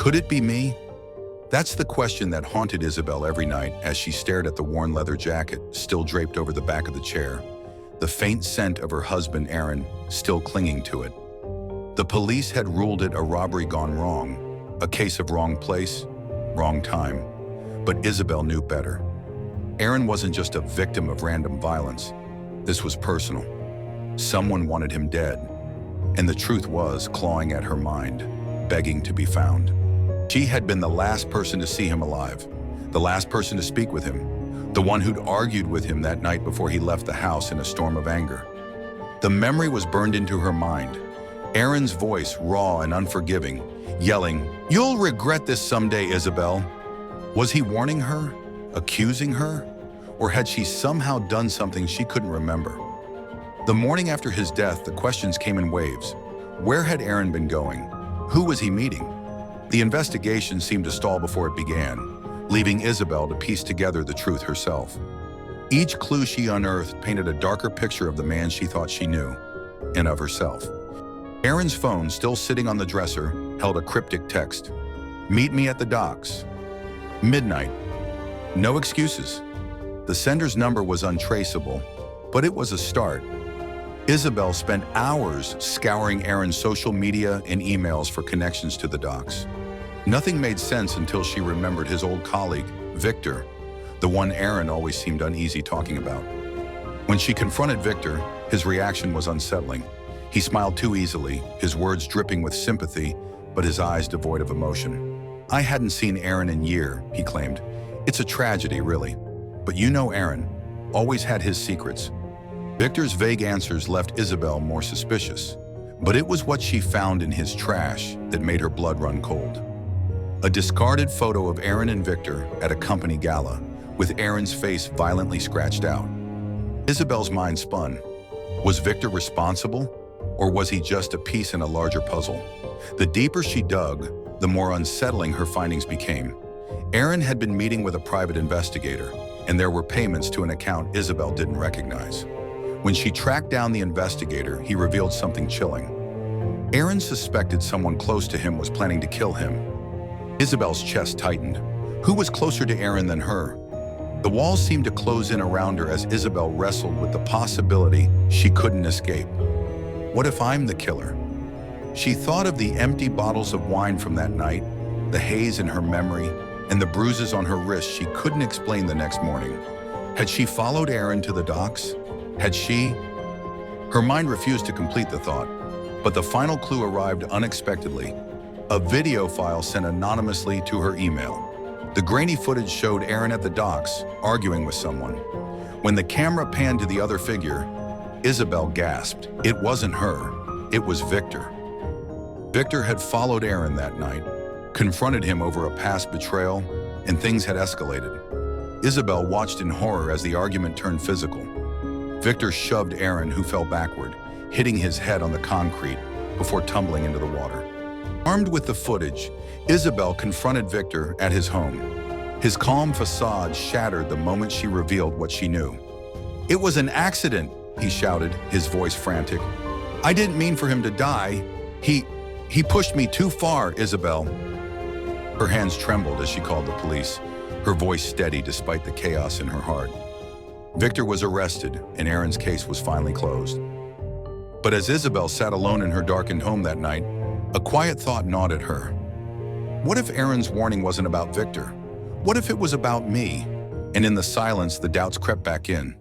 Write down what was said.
Could it be me? That's the question that haunted Isabel every night as she stared at the worn leather jacket still draped over the back of the chair, the faint scent of her husband Aaron still clinging to it. The police had ruled it a robbery gone wrong, a case of wrong place, wrong time. But Isabel knew better. Aaron wasn't just a victim of random violence. This was personal. Someone wanted him dead, and the truth was clawing at her mind, begging to be found. She had been the last person to see him alive, the last person to speak with him, the one who'd argued with him that night before he left the house in a storm of anger. The memory was burned into her mind. Aaron's voice, raw and unforgiving, yelling, "You'll regret this someday, Isabel." Was he warning her, accusing her, or had she somehow done something she couldn't remember? The morning after his death, the questions came in waves. Where had Aaron been going? Who was he meeting? The investigation seemed to stall before it began, leaving Isabel to piece together the truth herself. Each clue she unearthed painted a darker picture of the man she thought she knew, and of herself. Aaron's phone, still sitting on the dresser, held a cryptic text. "Meet me at the docks. Midnight." No excuses. The sender's number was untraceable, but it was a start. Isabel spent hours scouring Aaron's social media and emails for connections to the docks. Nothing made sense until she remembered his old colleague, Victor, the one Aaron always seemed uneasy talking about. When she confronted Victor, his reaction was unsettling. He smiled too easily, his words dripping with sympathy, but his eyes devoid of emotion. "I hadn't seen Aaron in a year," he claimed. "It's a tragedy, really. But you know Aaron, always had his secrets." Victor's vague answers left Isabel more suspicious, but it was what she found in his trash that made her blood run cold. A discarded photo of Aaron and Victor at a company gala, with Aaron's face violently scratched out. Isabel's mind spun. Was Victor responsible, or was he just a piece in a larger puzzle? The deeper she dug, the more unsettling her findings became. Aaron had been meeting with a private investigator, and there were payments to an account Isabel didn't recognize. When she tracked down the investigator, he revealed something chilling. Aaron suspected someone close to him was planning to kill him. Isabel's chest tightened. Who was closer to Aaron than her? The walls seemed to close in around her as Isabel wrestled with the possibility she couldn't escape. What if I'm the killer? She thought of the empty bottles of wine from that night, the haze in her memory, and the bruises on her wrist she couldn't explain the next morning. Had she followed Aaron to the docks? Had she? Her mind refused to complete the thought, but the final clue arrived unexpectedly. A video file sent anonymously to her email. The grainy footage showed Aaron at the docks, arguing with someone. When the camera panned to the other figure, Isabel gasped. It wasn't her, it was Victor. Victor had followed Aaron that night, confronted him over a past betrayal, and things had escalated. Isabel watched in horror as the argument turned physical. Victor shoved Aaron, who fell backward, hitting his head on the concrete before tumbling into the water. Armed with the footage, Isabel confronted Victor at his home. His calm facade shattered the moment she revealed what she knew. "It was an accident," he shouted, his voice frantic. "I didn't mean for him to die. He pushed me too far, Isabel." Her hands trembled as she called the police, her voice steady despite the chaos in her heart. Victor was arrested, and Aaron's case was finally closed. But as Isabel sat alone in her darkened home that night, a quiet thought gnawed at her. What if Aaron's warning wasn't about Victor? What if it was about me? And in the silence, the doubts crept back in.